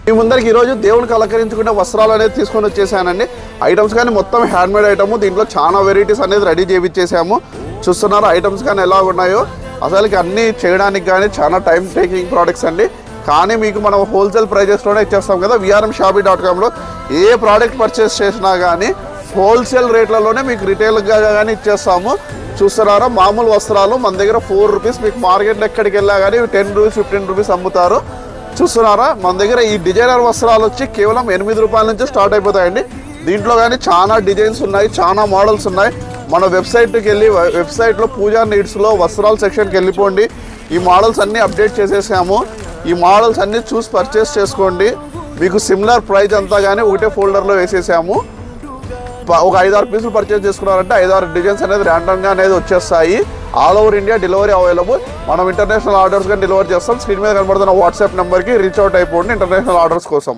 మీ ముందరికి ఈరోజు దేవునికి అలంకరించుకునే వస్త్రాలు అనేది తీసుకొని వచ్చేసానండి. ఐటమ్స్ కానీ మొత్తం హ్యాండ్మేడ్ ఐటమ్, దీంట్లో చాలా వెరైటీస్ అనేది రెడీ చేయించేసాము. చూస్తున్నారు ఐటమ్స్ కానీ ఎలా ఉన్నాయో. అసలుకి అన్నీ చేయడానికి కానీ చాలా టైం టేకింగ్ ప్రోడక్ట్స్ అండి. కానీ మీకు మనం హోల్సేల్ ప్రైజెస్లోనే ఇచ్చేస్తాం కదా. vrmshopee.comలో ఏ ప్రోడక్ట్ పర్చేస్ చేసినా కానీ హోల్సేల్ రేట్లలోనే మీకు రిటైల్గా కానీ ఇచ్చేస్తాము. చూస్తున్నారా మామూలు వస్త్రాలు మన దగ్గర 4 రూపీస్, మీకు మార్కెట్లో ఎక్కడికి వెళ్ళా కానీ 10 రూపీస్ 15 రూపీస్ అమ్ముతారు. చూస్తున్నారా మన దగ్గర ఈ డిజైనర్ వస్త్రాలు వచ్చి కేవలం 8 రూపాయల నుంచి స్టార్ట్ అయిపోతాయండి. దీంట్లో కానీ చాలా డిజైన్స్ ఉన్నాయి, చాలా మోడల్స్ ఉన్నాయి. మన వెబ్సైట్కి వెళ్ళి వెబ్సైట్లో పూజా నీడ్స్లో వస్త్రాల సెక్షన్కి వెళ్ళిపోండి. ఈ మోడల్స్ అన్నీ అప్డేట్ చేసేసాము. ఈ మోడల్స్ అన్నీ చూసి పర్చేస్ చేసుకోండి. మీకు సిమిలర్ ప్రైస్ అంతా కానీ ఒకటే ఫోల్డర్లో వేసేసాము. ఒక 5-6 పీసులు పర్చేస్ చేసుకున్నారంటే 5-6 డిజైన్స్ అనేది ర్యాండమ్గా అనేది వచ్చేస్తాయి. All over India delivery available. మనం ఇంటర్నేషనల్ ఆర్డర్స్ కానీ డెలివరీ చేస్తాం. స్క్రీన్ మీద కనబడుతున్న వాట్సాప్ నెంబర్కి రీచ్ అవుట్ అయిపోండి ఇంటర్నేషనల్ ఆర్డర్స్ కోసం.